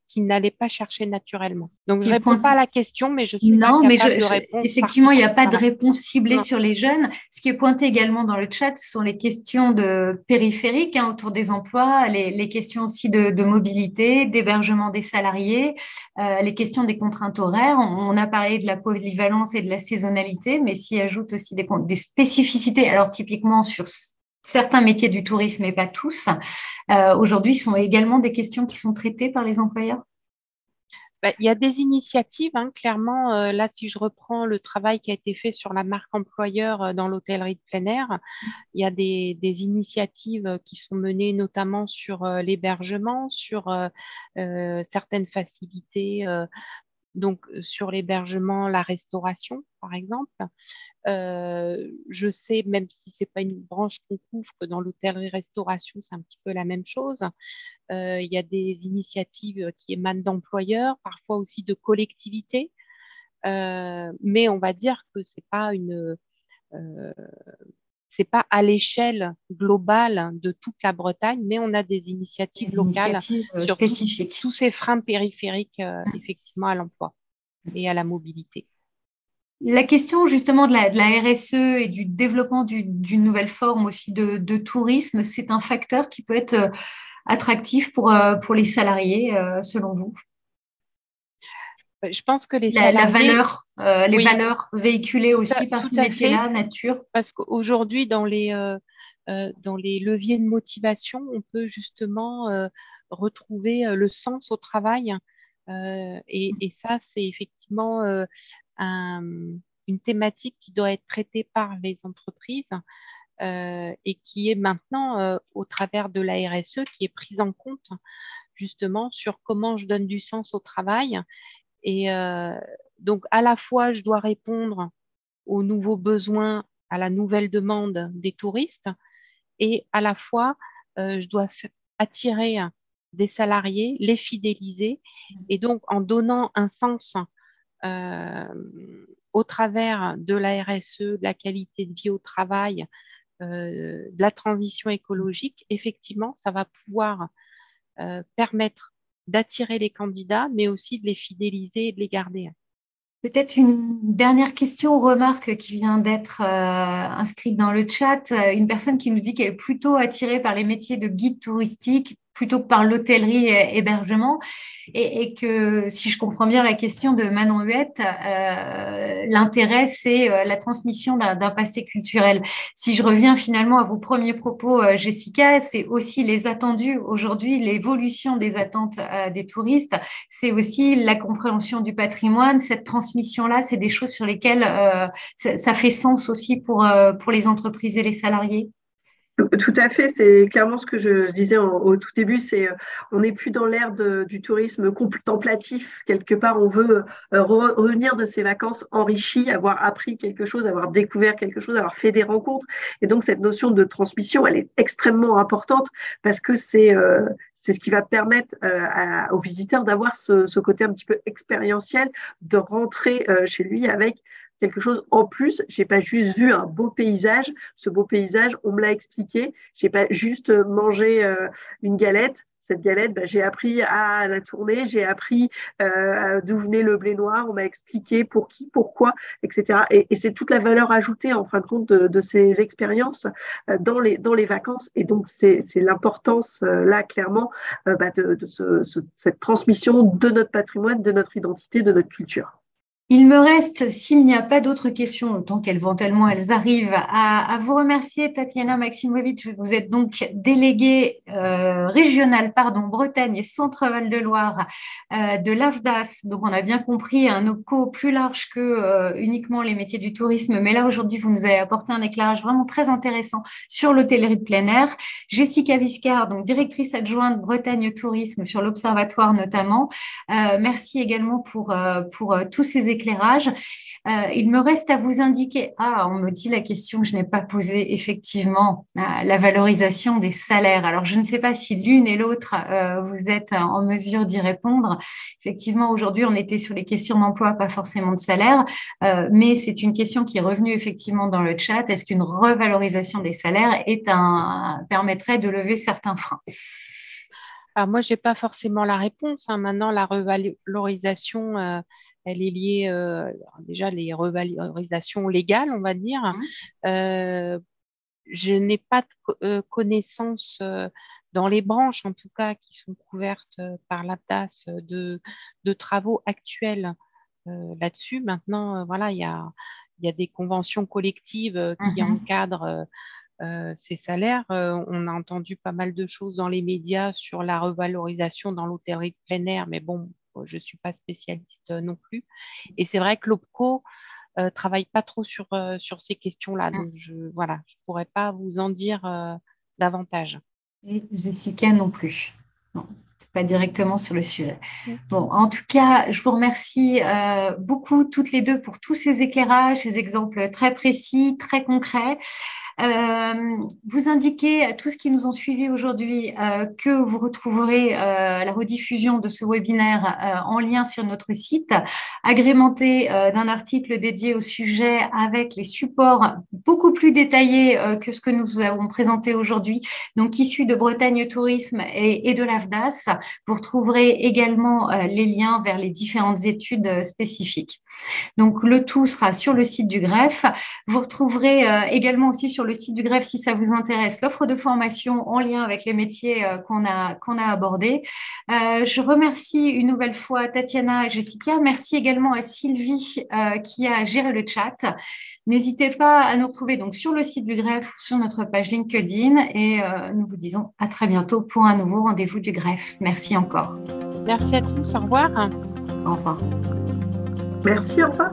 qui n'allaient pas chercher naturellement. Donc, je Qui est réponds pas à pointé. la question, mais je suis pas Non, mais capable de répondre effectivement, il n'y a particulièrement. pas de Voilà. réponse ciblée Non. sur les jeunes. Ce qui est pointé également dans le chat, ce sont les questions de périphériques hein, autour des emplois, les questions aussi de mobilité, d'hébergement des salariés, les questions des contraintes horaires. On a parlé de la polyvalence et de la saisonnalité, mais s'y ajoute aussi des spécificités. Alors, typiquement sur certains métiers du tourisme, mais pas tous, aujourd'hui, sont également des questions qui sont traitées par les employeurs. Bah, il y a des initiatives, hein, clairement. Là, si je reprends le travail qui a été fait sur la marque employeur dans l'hôtellerie de plein air, il y a des initiatives qui sont menées notamment sur l'hébergement, sur certaines facilités, donc sur l'hébergement, la restauration, par exemple. Je sais, même si c'est pas une branche qu'on couvre, que dans l'hôtellerie-restauration, c'est un petit peu la même chose. Il y a des initiatives qui émanent d'employeurs, parfois aussi de collectivités, mais on va dire que euh, c'est pas à l'échelle globale de toute la Bretagne, mais on a des initiatives Des locales initiatives sur spécifiques. tous ces freins périphériques, effectivement, à l'emploi et à la mobilité. La question justement de la RSE et du développement d'une nouvelle forme aussi de tourisme, c'est un facteur qui peut être attractif pour les salariés, selon vous. Je pense que les La salariés, valeur, les oui, valeurs véhiculées aussi par tout ces à fait, métiers-là, nature. parce qu'aujourd'hui, dans les leviers de motivation, on peut justement retrouver le sens au travail. Et ça, c'est effectivement un- une thématique qui doit être traitée par les entreprises et qui est maintenant, au travers de la RSE, qui est prise en compte justement sur comment je donne du sens au travail. Et donc, à la fois, je dois répondre aux nouveaux besoins, à la nouvelle demande des touristes, et à la fois, je dois attirer des salariés, les fidéliser, et donc en donnant un sens euh, au travers de la RSE, de la qualité de vie au travail, de la transition écologique, effectivement, ça va pouvoir permettre d'attirer les candidats, mais aussi de les fidéliser et de les garder. Peut-être une dernière question ou remarque qui vient d'être inscrite dans le chat. Une personne qui nous dit qu'elle est plutôt attirée par les métiers de guide touristique plutôt que par l'hôtellerie et hébergement. Et que, si je comprends bien la question de Manon Huette, l'intérêt, c'est la transmission d'un passé culturel. Si je reviens finalement à vos premiers propos, Jessica, c'est aussi les attendus aujourd'hui, l'évolution des attentes des touristes, c'est aussi la compréhension du patrimoine, cette transmission-là, c'est des choses sur lesquelles ça fait sens aussi pour les entreprises et les salariés. Tout à fait, c'est clairement ce que je disais au tout début, c'est on n'est plus dans l'ère du tourisme contemplatif. Quelque part, on veut revenir de ses vacances enrichi, avoir appris quelque chose, avoir découvert quelque chose, avoir fait des rencontres. Et donc, cette notion de transmission, elle est extrêmement importante parce que c'est ce qui va permettre aux visiteurs d'avoir ce côté un petit peu expérientiel, de rentrer chez lui avec quelque chose en plus. J'ai pas juste vu un beau paysage. Ce beau paysage, on me l'a expliqué. J'ai pas juste mangé une galette. Cette galette, j'ai appris à la tourner, j'ai appris d'où venait le blé noir, on m'a expliqué pour qui, pourquoi, etc. Et c'est toute la valeur ajoutée, en fin de compte, de ces expériences dans les vacances. Et donc, c'est l'importance, là, clairement, de cette transmission de notre patrimoine, de notre identité, de notre culture. Il me reste, s'il n'y a pas d'autres questions, autant qu'éventuellement elles arrivent, à vous remercier, Tatiana Maksimovic. Vous êtes donc déléguée régionale, Bretagne et Centre-Val de Loire de l'AFDAS. Donc, on a bien compris un OPCO plus large que uniquement les métiers du tourisme. Mais là, aujourd'hui, vous nous avez apporté un éclairage vraiment très intéressant sur l'hôtellerie de plein air. Jessica Viscard, donc directrice adjointe Bretagne Tourisme sur l'Observatoire notamment. Merci également pour tous ces éclairage. Il me reste à vous indiquer, on me dit la question que je n'ai pas posée, effectivement, la valorisation des salaires. Alors, je ne sais pas si l'une et l'autre, vous êtes en mesure d'y répondre. Effectivement, aujourd'hui, on était sur les questions d'emploi, pas forcément de salaire, mais c'est une question qui est revenue effectivement dans le chat. Est-ce qu'une revalorisation des salaires permettrait de lever certains freins? Alors moi, je n'ai pas forcément la réponse. Maintenant, la revalorisation, elle est liée déjà les revalorisations légales, on va dire. Je n'ai pas de connaissances dans les branches, en tout cas, qui sont couvertes par l'APDAS de travaux actuels là-dessus. Maintenant, voilà, il y a des conventions collectives qui encadrent ces salaires. On a entendu pas mal de choses dans les médias sur la revalorisation dans l'hôtellerie de plein air, mais bon, je ne suis pas spécialiste non plus. Et c'est vrai que l'OPCO travaille pas trop sur ces questions-là. Donc, je ne pourrais pas vous en dire davantage. Et Jessica non plus. Non, pas directement sur le sujet. Bon, en tout cas, je vous remercie beaucoup toutes les deux pour tous ces éclairages, ces exemples très précis, très concrets. Vous indiquez à tous ceux qui nous ont suivis aujourd'hui que vous retrouverez la rediffusion de ce webinaire en lien sur notre site, agrémenté d'un article dédié au sujet avec les supports beaucoup plus détaillés que ce que nous avons présenté aujourd'hui, donc issus de Bretagne Tourisme et de l'AFDAS. Vous retrouverez également les liens vers les différentes études spécifiques. Donc, le tout sera sur le site du greffe. Vous retrouverez également aussi sur le site du greffe, si ça vous intéresse, l'offre de formation en lien avec les métiers qu'on a abordés. Je remercie une nouvelle fois Tatiana et Jessica. Merci également à Sylvie qui a géré le chat. N'hésitez pas à nous retrouver donc sur le site du greffe ou sur notre page LinkedIn et nous vous disons à très bientôt pour un nouveau rendez-vous du greffe. Merci encore. Merci à tous. Au revoir. Au revoir. Merci, au revoir.